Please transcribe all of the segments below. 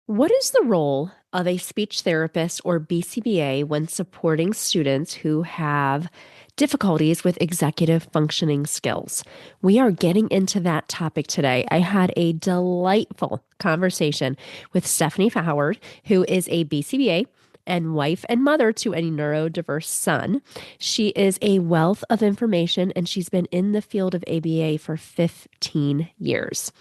What is the role of a speech therapist or BCBA when supporting students who have difficulties with executive functioning skills? We are getting into that topic today. I had a delightful conversation with Stephanie Howard, who is a BCBA and wife and mother to a neurodiverse son. She is a wealth of information and she's been in the field of ABA for 15 years.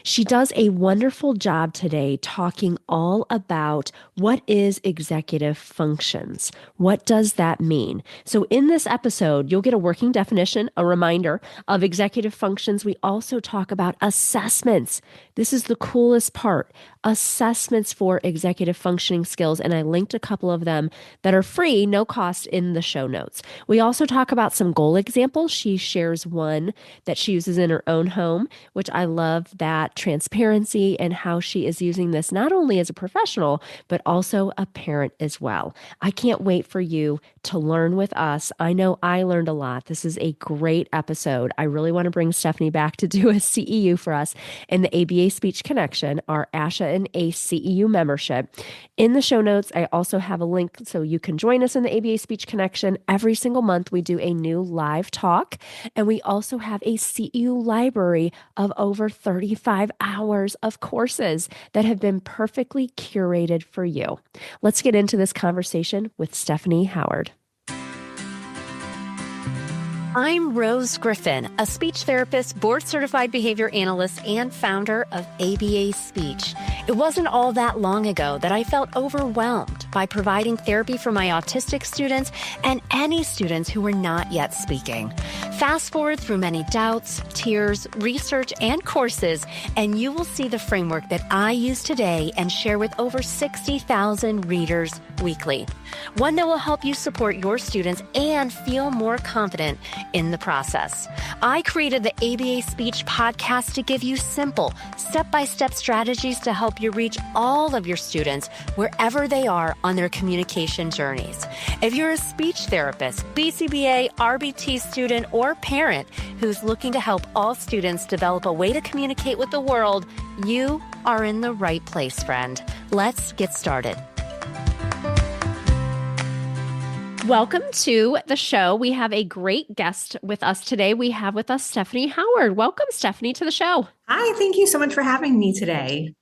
She does a wonderful job today talking all about what is executive functions. What does that mean? So, in this episode, you'll get a working definition, a reminder of executive functions. We also talk about assessments. This is the coolest part, assessments for executive functioning skills. And I linked a couple of them that are free, no cost in the show notes. We also talk about some goal examples. She shares one that she uses in her own home, which I love that transparency and how she is using this not only as a professional, but also a parent as well. I can't wait for you to learn with us. I know I learned a lot. This is a great episode. I really want to bring Stephanie back to do a CEU for us in the ABA Speech Connection, our ASHA and ACE CEU membership. In the show notes, I also have a link so you can join us in the ABA Speech Connection. Every single month, we do a new live talk, and we also have a CEU library of over 35 hours of courses that have been perfectly curated for you. Let's get into this conversation with Stephanie Howard. I'm Rose Griffin, a speech therapist, board-certified behavior analyst, and founder of ABA Speech. It wasn't all that long ago that I felt overwhelmed by providing therapy for my autistic students and any students who were not yet speaking. Fast forward through many doubts, tears, research, and courses, and you will see the framework that I use today and share with over 60,000 readers weekly. One that will help you support your students and feel more confident in the process. I created the ABA Speech podcast to give you simple, step-by-step strategies to help you reach all of your students wherever they are on their communication journeys. If you're a speech therapist, BCBA, RBT student, or parent who's looking to help all students develop a way to communicate with the world, you are in the right place, friend. Let's get started. Welcome to the show. We have a great guest with us today. We have with us Stephanie Howard. Welcome, Stephanie, to the show. Hi, thank you so much for having me today.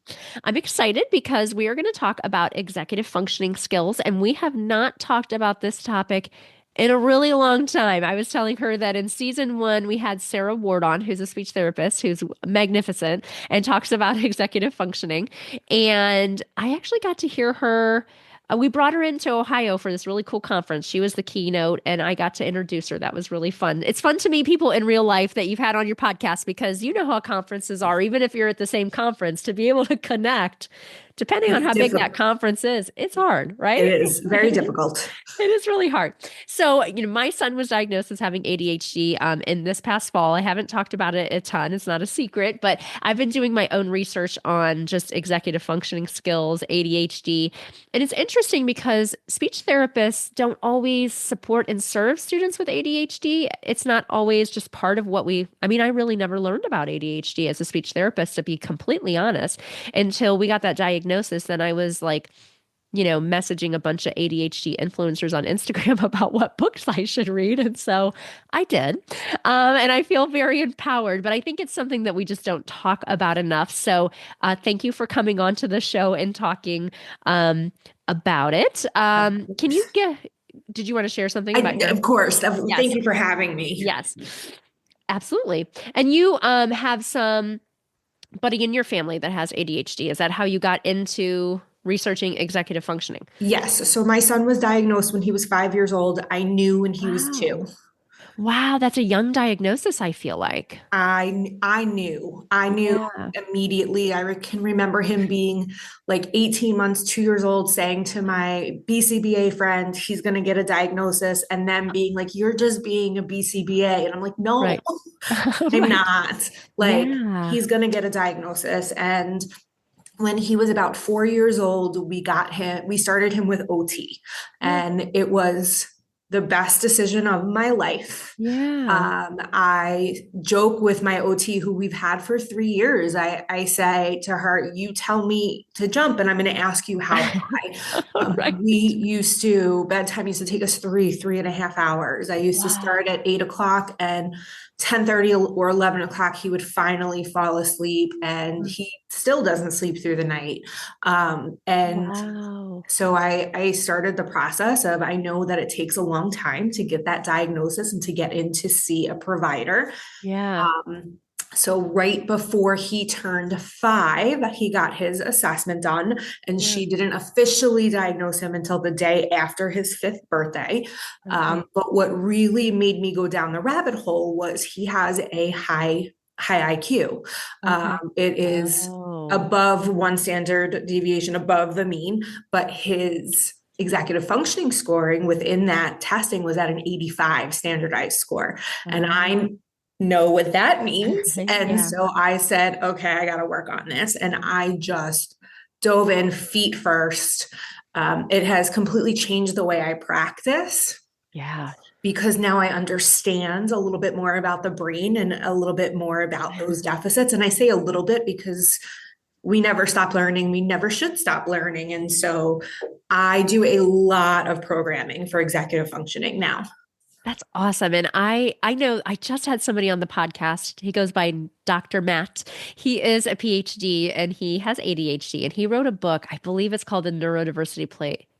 I'm excited because we are going to talk about executive functioning skills, and we have not talked about this topic in a really long time. I was telling her that in season 1, we had Sarah Ward on, who's a speech therapist, who's magnificent and talks about executive functioning. And I actually got to hear her. We brought her into Ohio for this really cool conference. She was the keynote, and I got to introduce her. That was really fun. It's fun to meet people in real life that you've had on your podcast because you know how conferences are, even if you're at the same conference, to be able to connect, depending on how big that conference is, it's hard, right? It is very difficult. It is really hard. So, my son was diagnosed as having ADHD in this past fall. I haven't talked about it a ton. It's not a secret, but I've been doing my own research on just executive functioning skills, ADHD. And it's interesting because speech therapists don't always support and serve students with ADHD. It's not always just part of what I really never learned about ADHD as a speech therapist, to be completely honest, until we got that diagnosis. Then I was like, messaging a bunch of ADHD influencers on Instagram about what books I should read. And so I did. And I feel very empowered, but I think it's something that we just don't talk about enough. So thank you for coming on to the show and talking about it. Did you want to share something about Of course. Yes. Thank you for having me. Yes, absolutely. And you have somebody in your family that has ADHD. Is that how you got into researching executive functioning? Yes. So my son was diagnosed when he was 5 years old. I knew when he was 2. Wow, that's a young diagnosis, I feel like. I knew Yeah. immediately. Can remember him being like 18 months, 2 years old, saying to my BCBA friend, he's going to get a diagnosis, and then being like, you're just being a BCBA. And I'm like, no, Right. I'm not. Yeah. He's going to get a diagnosis. And when he was about 4 years old, we started him with OT, and it was the best decision of my life. Yeah. I joke with my OT, who we've had for 3 years. I say to her, you tell me to jump, and I'm going to ask you how high. Right. Bedtime used to take us 3.5 hours. I used to start Wow. at 8 o'clock, and 10:30 or 11 o'clock, he would finally fall asleep, and he still doesn't sleep through the night. And Wow. so I started the process of, I know that it takes a long time to get that diagnosis and to get in to see a provider. Yeah. Um, so right before he turned 5, he got his assessment done, and Yeah. she didn't officially diagnose him until the day after his 5th birthday. Okay. But what really made me go down the rabbit hole was he has a high IQ. Okay. It is Oh. above one standard deviation above the mean, but his executive functioning scoring within that testing was at an 85 standardized score. And Oh. I know what that means. And Yeah. so I said, okay, I got to work on this. And I just dove in feet first. It has completely changed the way I practice Yeah. because now I understand a little bit more about the brain and a little bit more about those deficits. And I say a little bit because we never stop learning. We never should stop learning. And so I do a lot of programming for executive functioning now. That's awesome. And I know I just had somebody on the podcast. He goes by Dr. Matt. He is a PhD and he has ADHD and he wrote a book. I believe it's called the Neurodiversity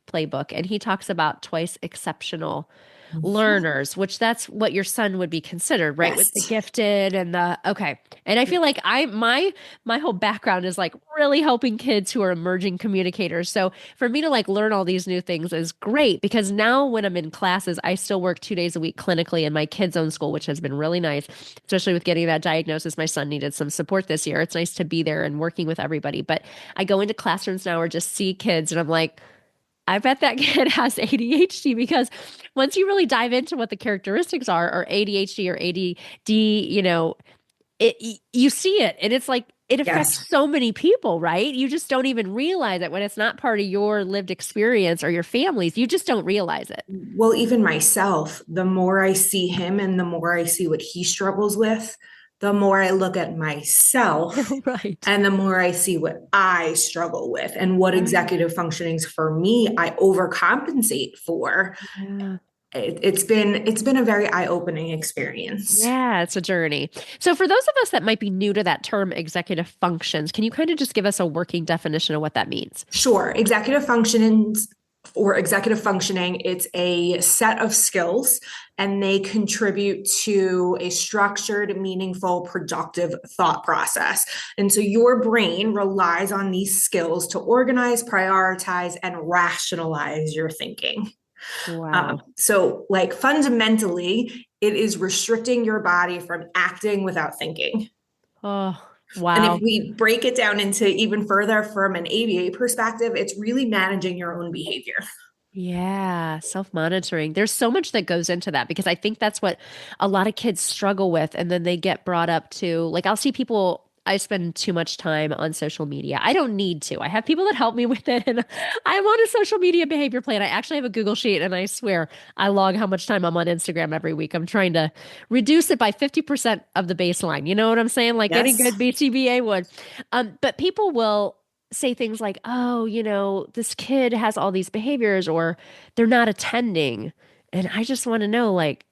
Playbook. And he talks about twice exceptional learners, which that's what your son would be considered, right? With the Yes. gifted and the okay. And I feel like my whole background is like really helping kids who are emerging communicators. So for me to like learn all these new things is great because now when I'm in classes, I still work 2 days a week clinically in my kids' own school, which has been really nice, especially with getting that diagnosis. My son needed some support this year. It's nice to be there and working with everybody. But I go into classrooms now or just see kids and I'm like, I bet that kid has ADHD because once you really dive into what the characteristics are, or ADHD or ADD, you see it and it's like it affects Yes. so many people, right? You just don't even realize it when it's not part of your lived experience or your family's. You just don't realize it. Well, even myself, the more I see him and the more I see what he struggles with, the more I look at myself Right. and the more I see what I struggle with and what Right. executive functionings for me I overcompensate for. Yeah. It's been a very eye-opening experience. Yeah, it's a journey. So, for those of us that might be new to that term, executive functions, can you kind of just give us a working definition of what that means? Sure. Executive functioning, it's a set of skills and they contribute to a structured, meaningful, productive thought process. And so your brain relies on these skills to organize, prioritize, and rationalize your thinking. Wow. So, like fundamentally, it is restricting your body from acting without thinking. Oh, And if wow. we break it down into even further from an ABA perspective, it's really managing your own behavior. Yeah, self-monitoring. There's so much that goes into that because I think that's what a lot of kids struggle with. And then they get brought up to, like, I'll see people, I spend too much time on social media. I don't need to. I have people that help me with it. And I'm on a social media behavior plan. I actually have a Google sheet and I swear I log how much time I'm on Instagram every week. I'm trying to reduce it by 50% of the baseline. You know what I'm saying? Like any Yes. good BCBA would. But people will say things like, oh, this kid has all these behaviors or they're not attending. And I just want to know, like,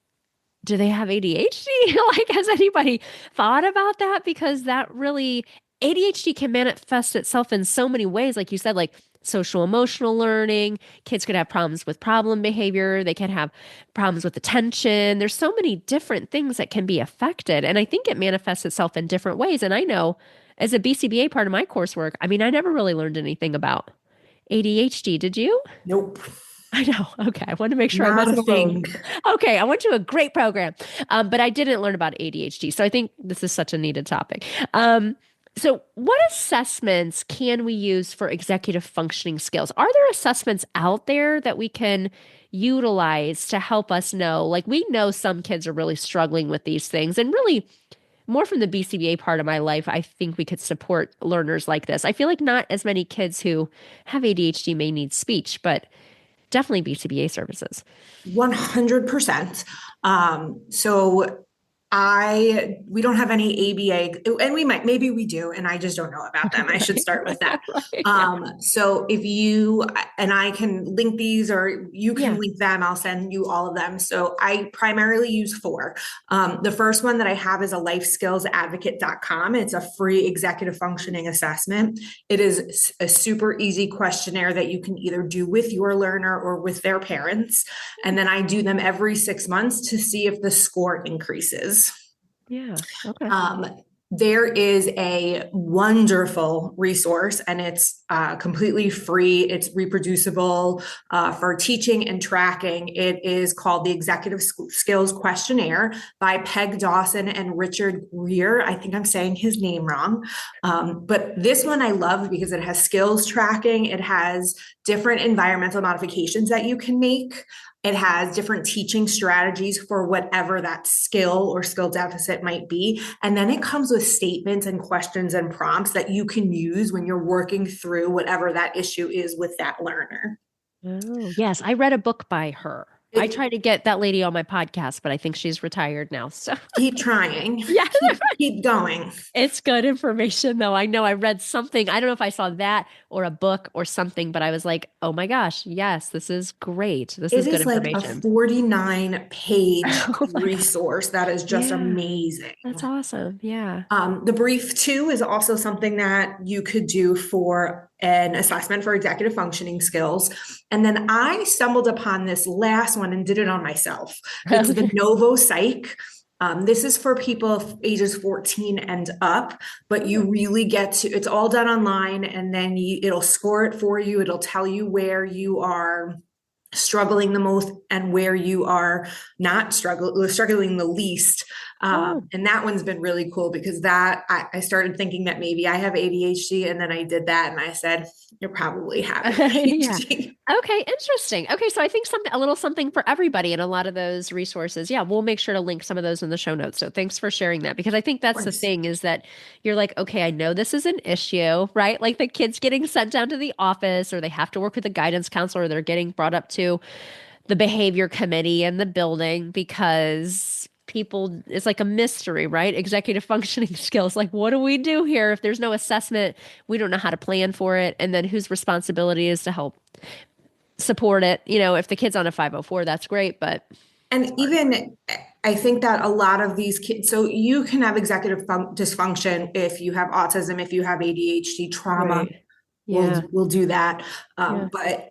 do they have ADHD? Like, has anybody thought about that? Because that really, ADHD can manifest itself in so many ways. Like you said, like social emotional learning. Kids could have problems with problem behavior. They can have problems with attention. There's so many different things that can be affected. And I think it manifests itself in different ways. And I know as a BCBA part of my coursework, I mean, I never really learned anything about ADHD. Did you? Nope. I know. Okay. I wanted to make sure I Not a wasn't alone. thing. Okay. I went to a great program, but I didn't learn about ADHD. So I think this is such a needed topic. So, what assessments can we use for executive functioning skills? Are there assessments out there that we can utilize to help us know? Like, we know some kids are really struggling with these things, and really, more from the BCBA part of my life, I think we could support learners like this. I feel like not as many kids who have ADHD may need speech, but definitely BCBA services. 100%. So we don't have any ABA, and maybe we do, and I just don't know about them. I should Right, start with that. right, yeah. So if you, and I can link these or you can Yeah. link them, I'll send you all of them. So I primarily use four. The first one that I have is a lifeskillsadvocate.com. It's a free executive functioning assessment. It is a super easy questionnaire that you can either do with your learner or with their parents. And then I do them every 6 months to see if the score increases. Yeah. Okay. Um, there is a wonderful resource and it's completely free. It's reproducible for teaching and tracking. It is called the Executive Skills Questionnaire by Peg Dawson and Richard Greer. I think I'm saying his name wrong. But this one I love because it has skills tracking. It has different environmental modifications that you can make. It has different teaching strategies for whatever that skill or skill deficit might be. And then it comes with statements and questions and prompts that you can use when you're working through whatever that issue is with that learner. Oh, yes. I read a book by her. I It, tried to get that lady on my podcast, but I think she's retired now. So, keep trying, yeah, keep going. it's good information, though. I know I read something. I don't know if I saw that or a book or something, but I was like, oh my gosh, yes, this is great. This It is good is like a information. 49-page Oh my God. resource that is just Yeah, amazing. that's awesome. Yeah. The brief too is also something that you could do for an assessment for executive functioning skills. And then I stumbled upon this last one and did it on myself. It's the Okay. Novo Psych. This is for people ages 14 and up, but you really get to, it's all done online and then it'll score it for you. It'll tell you where you are struggling the most and where you are not struggling the least. Oh, And that one's been really cool because I started thinking that maybe I have ADHD, and then I did that and I said, you probably have yeah. ADHD. Okay, interesting. Okay, so I think a little something for everybody in a lot of those resources. Yeah, we'll make sure to link some of those in the show notes. So thanks for sharing that because I think Of that's the course. thing is that you're like, okay, I know this is an issue, right? Like the kids getting sent down to the office or they have to work with a guidance counselor or they're getting brought up to the behavior committee in the building because people, it's like a mystery, right? Executive functioning skills. Like, what do we do here? If there's no assessment, we don't know how to plan for it. And then whose responsibility is to help support it? If the kid's on a 504, that's great, but it's And hard. even I think that a lot of these kids, so you can have executive dysfunction if you have autism, if you have ADHD, trauma, Right. we'll Yeah. we'll do that. Yeah. But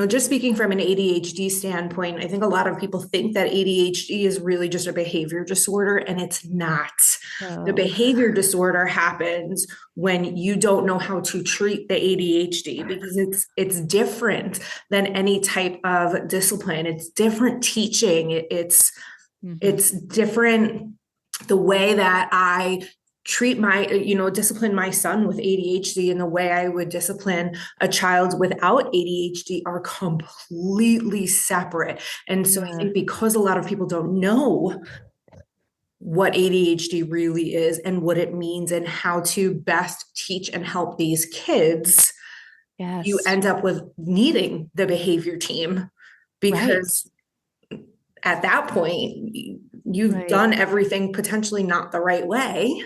just speaking from an ADHD standpoint, I think a lot of people think that ADHD is really just a behavior disorder, and it's not. The Oh, behavior disorder happens when you don't know how to treat the ADHD because it's different than any type of discipline. It's different teaching. hmm. It's different the way that I treat discipline my son with ADHD and the way I would discipline a child without ADHD are completely separate. And so I Yeah. think because a lot of people don't know what ADHD really is and what it means and how to best teach and help these kids, you Yes. end up with needing the behavior team Right. because at that point, you've Right. done everything potentially not the right way.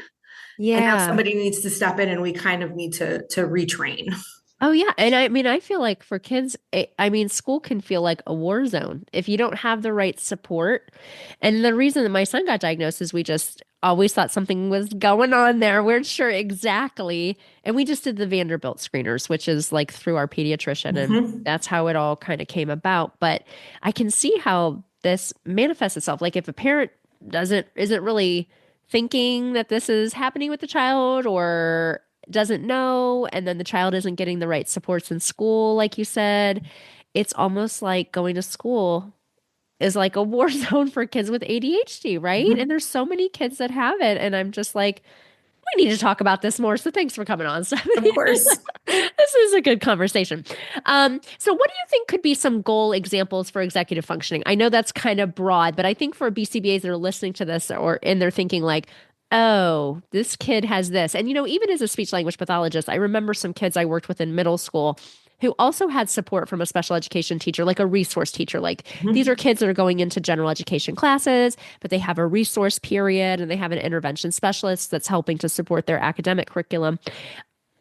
And now Yeah. somebody needs to step in and we kind of need to retrain. Oh yeah, and I mean I feel like for kids, I mean school can feel like a war zone if you don't have the right support. And the reason that my son got diagnosed is we just always thought something was going on there. We weren't sure exactly, and we just did the Vanderbilt screeners, which is like through our pediatrician, and Mhm. that's how it all kind of came about. But I can see how this manifests itself. Like if a parent isn't really thinking that this is happening with the child or doesn't know, and then the child isn't getting the right supports in school, like you said, it's almost like going to school is like a war zone for kids with ADHD, right? And Mhm. there's so many kids that have it, and I'm just like, we need to talk about this more. So thanks for coming on, Of Stephanie. course. This is a good conversation. So what do you think could be some goal examples for executive functioning? I know that's kind of broad, but I think for BCBAs that are listening to this or and they're thinking like, oh, this kid has this. And even as a speech language pathologist, I remember some kids I worked with in middle school who also had support from a special education teacher, like a resource teacher. Like these are Mhm. kids that are going into general education classes, but they have a resource period and they have an intervention specialist that's helping to support their academic curriculum.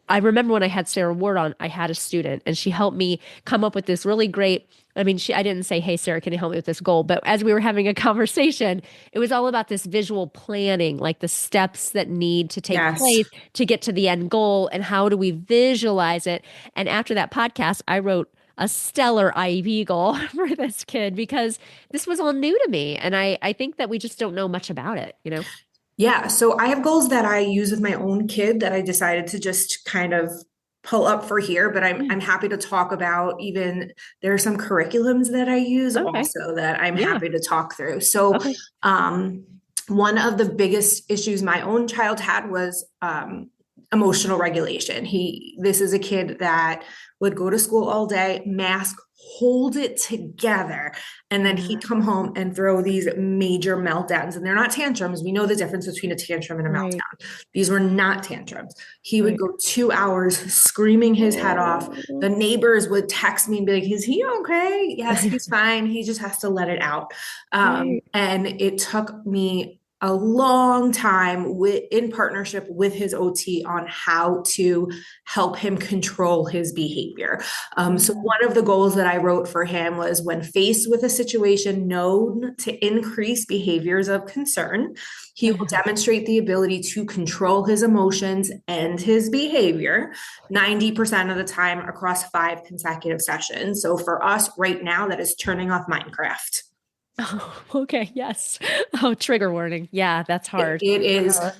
I remember when I had Sarah Ward on, I had a student and she helped me come up with this really great. I mean, I didn't say, "Hey, Sarah, can you help me with this goal?" But as we were having a conversation, it was all about this visual planning, like the steps that need to take Yes. place to get to the end goal and how do we visualize it. And after that podcast, I wrote a stellar IEP goal for this kid because this was all new to me. And I think that we just don't know much about it, you know? Yeah, so I have goals that I use with my own kid that I decided to just kind of pull up for here, but Yeah. I'm happy to talk about even there are some curriculums that I use Okay. also that I'm Yeah. happy to talk through. So Okay. um one of the biggest issues my own child had was emotional regulation. This is a kid that would go to school all day, mask, hold it together, and then he'd Yeah. come home and throw these major meltdowns. And they're not tantrums. We know the difference between a tantrum and a Right. meltdown. These were not tantrums. He would Right. go 2 hours screaming his head off. Oh. The neighbors would text me and be like, "Is he okay?" "Yes, he's fine. He just has to let it out." Right. And it took me a long time in partnership with his OT on how to help him control his behavior. So Yeah. one of the goals that I wrote for him was when faced with a situation known to increase behaviors of concern, he will demonstrate the ability to control his emotions and his behavior 90% of the time across 5 consecutive sessions. So for us right now, that is turning off Minecraft. Oh, okay. Yes. Oh, trigger warning. Yeah, that's hard. It is, Uh,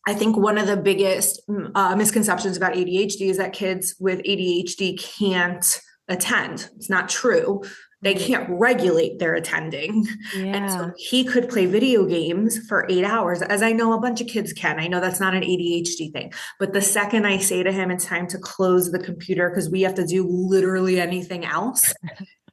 I think, one of the biggest misconceptions about ADHD is that kids with ADHD can't attend. It's not true. They right. can't regulate their attending. And so Yeah. he could play video games for 8 hours, as I know a bunch of kids can. I know that's not an ADHD thing. But the second I say to him, it's time to close the computer because we have to do literally anything else,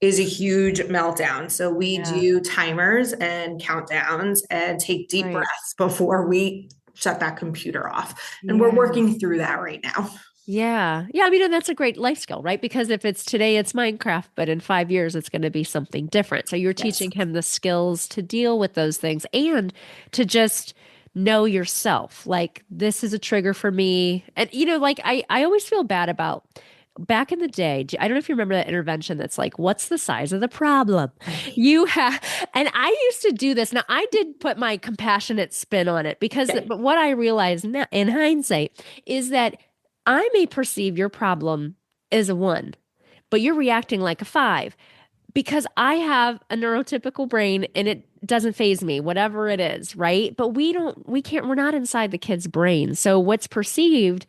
is a huge meltdown. So we Yeah. do timers and countdowns and take deep Right. breaths before we shut that computer off. And we're Yeah. working through that right now. Yeah. Yeah. I mean, and that's a great life skill, right? Because if it's today, it's Minecraft, but in 5 years, it's going to be something different. So you're Yes. teaching him the skills to deal with those things and to just know yourself. Like, this is a trigger for me. And, like I always feel bad about back in the day. I don't know if you remember that intervention that's like, what's the size of the problem? I hate You have, and I used to do this. Now, I did put my compassionate spin on it because, it. but what I realize now in hindsight is that I may perceive your problem as a 1, but you're reacting like a 5 because I have a neurotypical brain and it doesn't phase me, whatever it is, right? But we're not inside the kid's brain. So what's perceived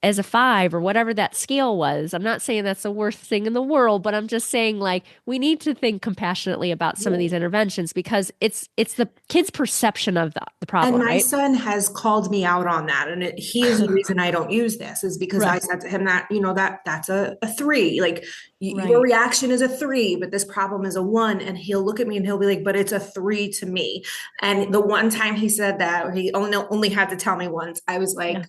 as a 5 or whatever that scale was, I'm not saying that's the worst thing in the world, but I'm just saying like we need to think compassionately about some of these interventions because it's the kid's perception of the And problem, my right? son has called me out on that. And he is the reason I don't use this is because I Right. said to him that, that's a 3. Like your Right. reaction is a 3, but this problem is a 1. And he'll look at me and he'll be like, but it's a 3 to me. And the one time he said that, or he only had to tell me once, I was Yeah. like,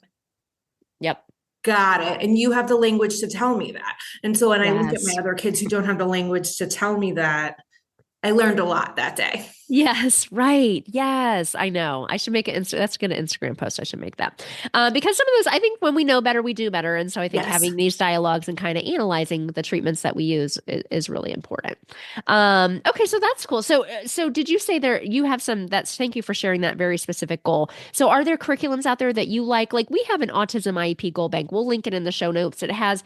Yep. got it. And you have the language to tell me that. And so when I look at my Yes. other kids who don't have the language to tell me that, I learned a lot that day. Yes, right. Yes, I know. I should make it. That's a good Instagram post. I should make that because some of those, I think, when we know better, we do better, and so I think Yes. having these dialogues and kind of analyzing the treatments that we use is really important. Okay, so that's cool. So did you say there you have some? That's thank you for sharing that very specific goal. So, are there curriculums out there that you like? Like we have an autism IEP goal bank. We'll link it in the show notes. It has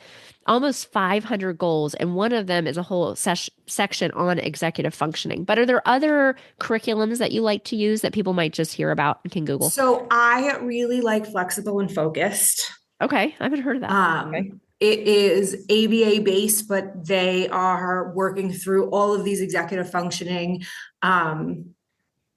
almost 500 goals, and one of them is a whole section on executive functioning. But are there other curriculums that you like to use that people might just hear about and can Google? So I really like flexible and focused. Okay, I haven't heard of that. Okay. It is ABA based, but they are working through all of these executive functioning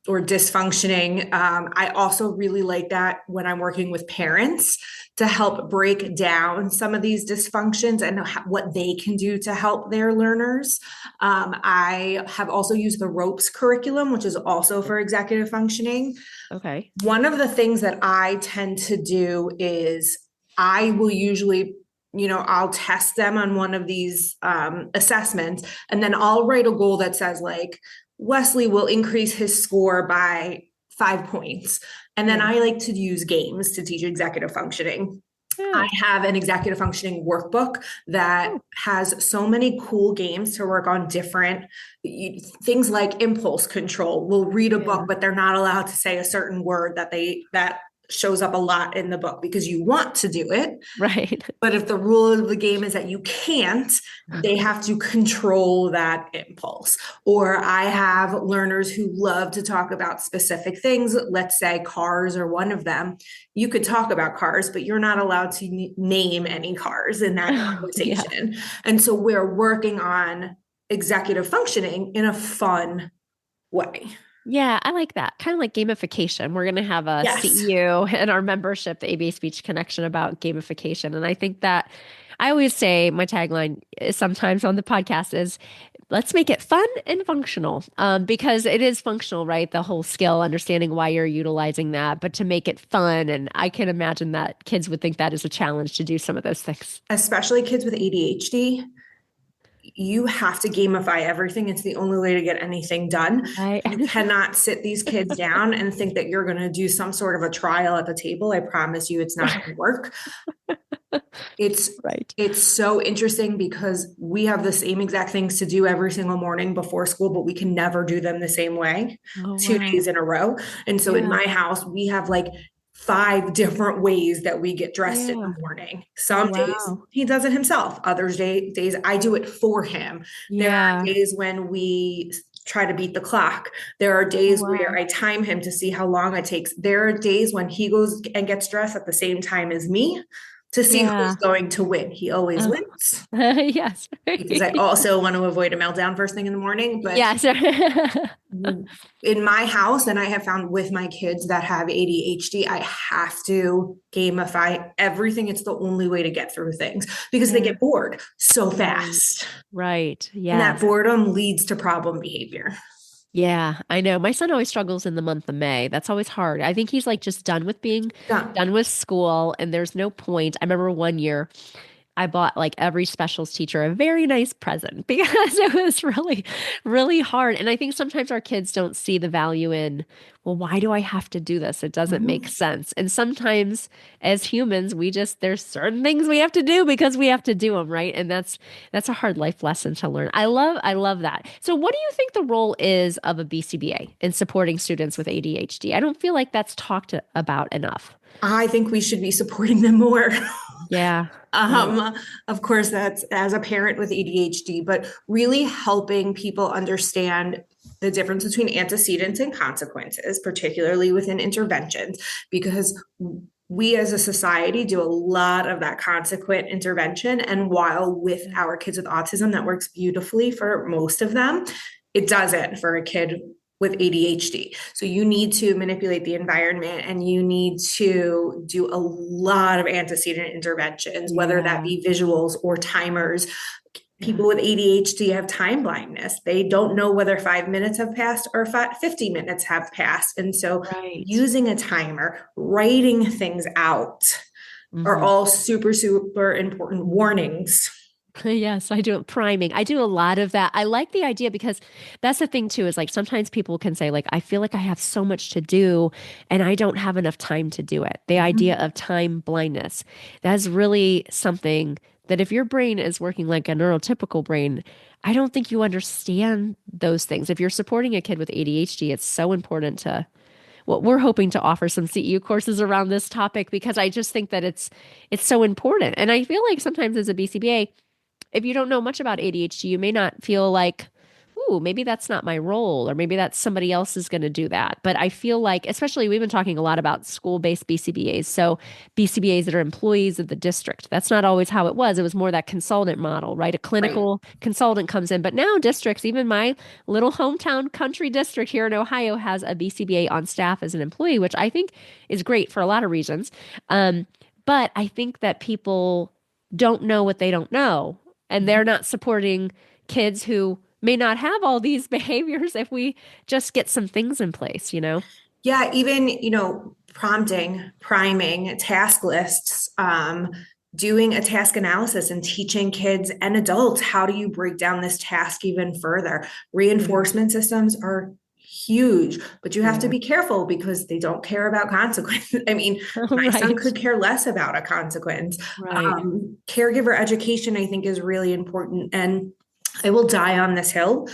or dysfunctioning. I also really like that when I'm working with parents to help break down some of these dysfunctions and what they can do to help their learners. I have also used the ropes curriculum, which is also for executive functioning. Okay. One of the things that I tend to do is I will usually I'll test them on one of these assessments, and then I'll write a goal that says like Wesley will increase his score by 5 points. And then Yeah. I like to use games to teach executive functioning. I Yeah. have an executive functioning workbook that Oh, has so many cool games to work on different things like impulse control. We'll read a book, yeah. but they're not allowed to say a certain word that shows up a lot in the book because you want to do it. Right. But if the rule of the game is that you can't, they have to control that impulse. Or I have learners who love to talk about specific things. Let's say cars are one of them. You could talk about cars, but you're not allowed to name any cars in that Yeah. conversation. And so we're working on executive functioning in a fun way. Yeah, I like that. Kind of like gamification. We're going to have a Yes. CEU and our membership, the ABA Speech Connection, about gamification. And I think that I always say my tagline is sometimes on the podcast is let's make it fun and functional, because it is functional, right? The whole skill, understanding why you're utilizing that, but to make it fun. And I can imagine that kids would think that is a challenge to do some of those things. Especially kids with ADHD, you have to gamify everything. It's the only way to get anything done. Right. You cannot sit these kids down and think that you're going to do some sort of a trial at the table. I promise you it's not going to work. It's Right. it's so interesting because we have the same exact things to do every single morning before school, but we can never do them the same way Oh, 2 days wow. in a row. And so in Yeah. my house, we have like 5 different ways that we get dressed in the Yeah. morning. Oh, Some days wow. he does it himself. Days I do it for him. There are Yeah. days when we try to beat the clock. There are Oh, days where wow. I time him to see how long it takes. There are days when he goes and gets dressed at the same time as me to see who's Yeah. going to win. He always Oh. wins Yes. because I also want to avoid a meltdown first thing in the morning. But Yes. in my house, and I have found with my kids that have ADHD, I have to gamify everything. It's the only way to get through things because they Yeah. get bored so Right. fast. Right. And that Yes. boredom leads to problem behavior. Yeah, I know. My son always struggles in the month of May. That's always hard. I think he's like just done with being Done. done with school, and there's no point. I remember one year I bought like every specials teacher a very nice present because it was really, really hard. And I think sometimes our kids don't see the value in, well, why do I have to do this? It doesn't make Mhm. sense. And sometimes as humans, there's certain things we have to do because we have to do them, right? And that's a hard life lesson to learn. I love that. So what do you think the role is of a BCBA in supporting students with ADHD? I don't feel like that's talked about enough. I think we should be supporting them more. Yeah. Right. Um, of course, that's as a parent with ADHD, but really helping people understand the difference between antecedents and consequences, particularly within interventions, because we as a society do a lot of that consequent intervention. And while with our kids with autism, that works beautifully for most of them, it doesn't for a kid with ADHD. So you need to manipulate the environment and you need to do a lot of antecedent interventions, whether that Yeah. be visuals or timers. Yeah. People with ADHD have time blindness. They don't know whether 5 minutes have passed or 50 minutes have passed. And so Right. using a timer, writing things out are Hmm. all super, super important warnings. Yes, I do it priming. I do a lot of that. I like the idea because that's the thing too, is like sometimes people can say, like, I feel like I have so much to do and I don't have enough time to do it. The idea Mhm. of time blindness. That's really something that if your brain is working like a neurotypical brain, I don't think you understand those things. If you're supporting a kid with ADHD, it's so important to well, we're hoping to offer some CEU courses around this topic because I just think that it's so important. And I feel like sometimes as a BCBA, if you don't know much about ADHD, you may not feel like, ooh, maybe that's not my role, or maybe that's somebody else is going to do that. But I feel like, especially we've been talking a lot about school-based BCBAs. So BCBAs that are employees of the district. That's not always how it was. It was more that consultant model, right? A Right. clinical consultant comes in. But now districts, even my little hometown country district here in Ohio has a BCBA on staff as an employee, which I think is great for a lot of reasons. But I think that people don't know what they don't know, and they're not supporting kids who may not have all these behaviors if we just get some things in place, you know? Yeah, even, prompting, priming, task lists, doing a task analysis and teaching kids and adults, how do you break down this task even further? Yeah. Reinforcement systems are huge, but you have to Yeah. be careful because they don't care about consequences. I mean, my son Right. could care less about a consequence. Right. Caregiver education, I think, is really important. And I will die on this hill.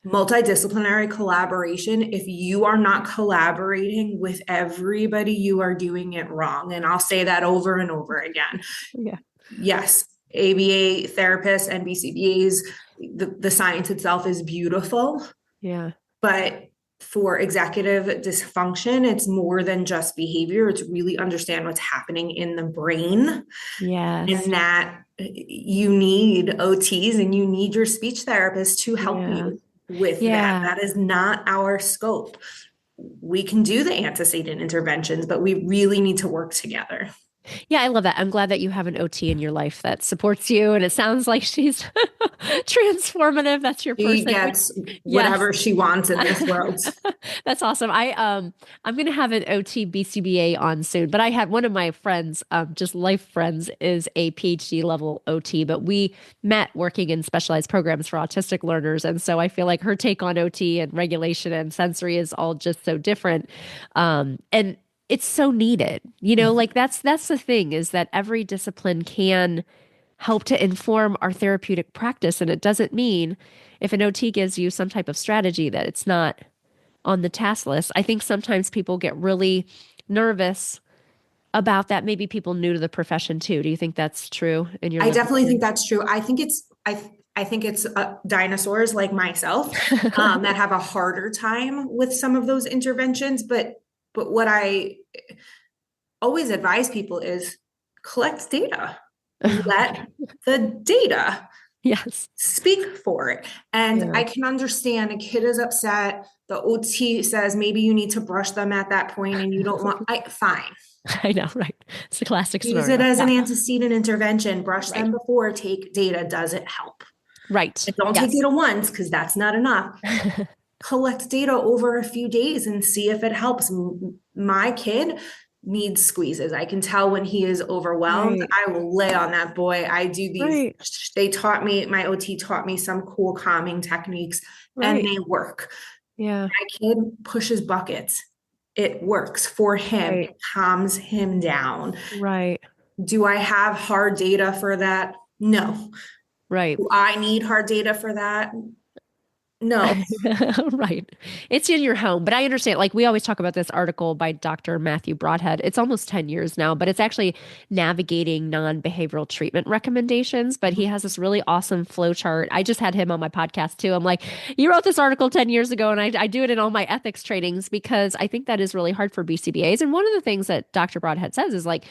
Multidisciplinary collaboration. If you are not collaborating with everybody, you are doing it wrong. And I'll say that over and over again. Yeah. Yes, ABA therapists and BCBAs, the science itself is beautiful, Yeah. but for executive dysfunction, it's more than just behavior. It's really understand what's happening in the brain, Yes. and that you need OTs and you need your speech therapist to help Yeah. you with that. Yeah. That is not our scope. We can do the antecedent interventions, but we really need to work together. Yeah, I love that. I'm glad that you have an OT in your life that supports you, and it sounds like she's transformative. That's your She person. gets Yes. whatever she wants in this world. That's awesome. I'm gonna have an OT BCBA on soon, but I had one of my friends, just life friends, is a PhD level OT, but we met working in specialized programs for autistic learners, and so I feel like her take on OT and regulation and sensory is all just so different. And it's so needed. Like that's the thing is that every discipline can help to inform our therapeutic practice, and it doesn't mean if an OT gives you some type of strategy that it's not on the task list. I think sometimes people get really nervous about that. Maybe people new to the profession too. Do you think that's true in your I lived definitely think experience? that's true. I think it's dinosaurs like myself that have a harder time with some of those interventions. But what I always advise people is collect data. Let Okay. the data Yes. speak for it. And Yeah. I can understand a kid is upset. The OT says maybe you need to brush them at that point and you don't want, fine. I know, right? It's a classic Use it scenario. as an Yeah. antecedent intervention, brush Right. them before, take data. Does it help? Right. And don't take Yes. data once because that's not enough. Collect data over a few days and see if it helps. My kid needs squeezes. I can tell when he is overwhelmed. Right. I will lay on that boy. I do these, Right. they taught me, my OT taught me some cool calming techniques and Right. they work. Yeah. My kid pushes buckets. It works for him. Right. It calms him down. Right. Do I have hard data for that? No. Right. Do I need hard data for that? No. Right. It's in your home. But I understand, like, we always talk about this article by Dr. Matthew Broadhead. It's almost 10 years now, but it's actually navigating non-behavioral treatment recommendations. But he has this really awesome flow chart. I just had him on my podcast too. I'm like, you wrote this article 10 years ago, and I do it in all my ethics trainings because I think that is really hard for BCBAs. And one of the things that Dr. Broadhead says is like,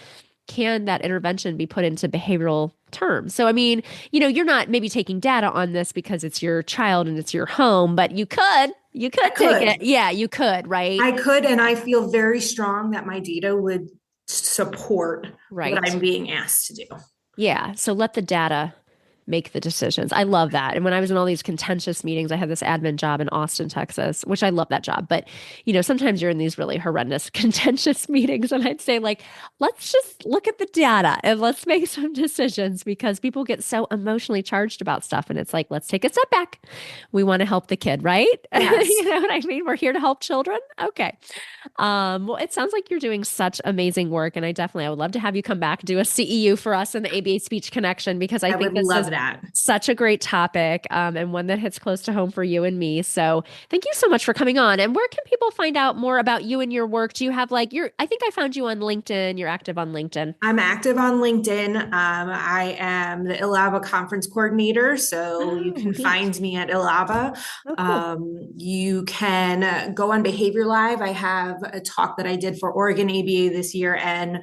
can that intervention be put into behavioral terms? So, I mean, you're not maybe taking data on this because it's your child and it's your home, but you I could take it. could. Yeah, you could, right? I could, and I feel very strong that my data would support what Right. I'm being asked to do. Yeah. So let the data make the decisions. I love that. And when I was in all these contentious meetings, I had this admin job in Austin, Texas, which I love that job. But, sometimes you're in these really horrendous, contentious meetings. And I'd say, like, let's just look at the data and let's make some decisions because people get so emotionally charged about stuff. And it's like, let's take a step back. We want to help the kid, right? Yes. You know what I mean? We're here to help children. Okay. Well, it sounds like you're doing such amazing work, and I would love to have you come back, do a CEU for us in the ABA Speech Connection, because I I think would this love is that. such a great topic, and one that hits close to home for you and me. So thank you so much for coming on. And where can people find out more about you and your work? Do you have like I think I found you on LinkedIn. You're active on LinkedIn. I'm active on LinkedIn. I am the ILABA conference coordinator, so you Oh, can neat. find me at ILABA. Oh, cool. You can go on Behavior Live. I have a talk that I did for Oregon ABA this year and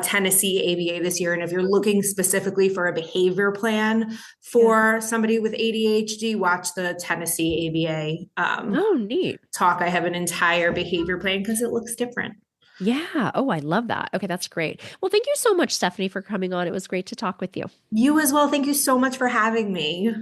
Tennessee ABA this year. And if you're looking specifically for a behavior plan Yeah. for somebody with ADHD, watch the Tennessee ABA Oh, neat. talk. I have an entire behavior plan because it looks different. Yeah. Oh, I love that. Okay, that's great. Well, thank you so much, Stephanie, for coming on. It was great to talk with you. You as well. Thank you so much for having me.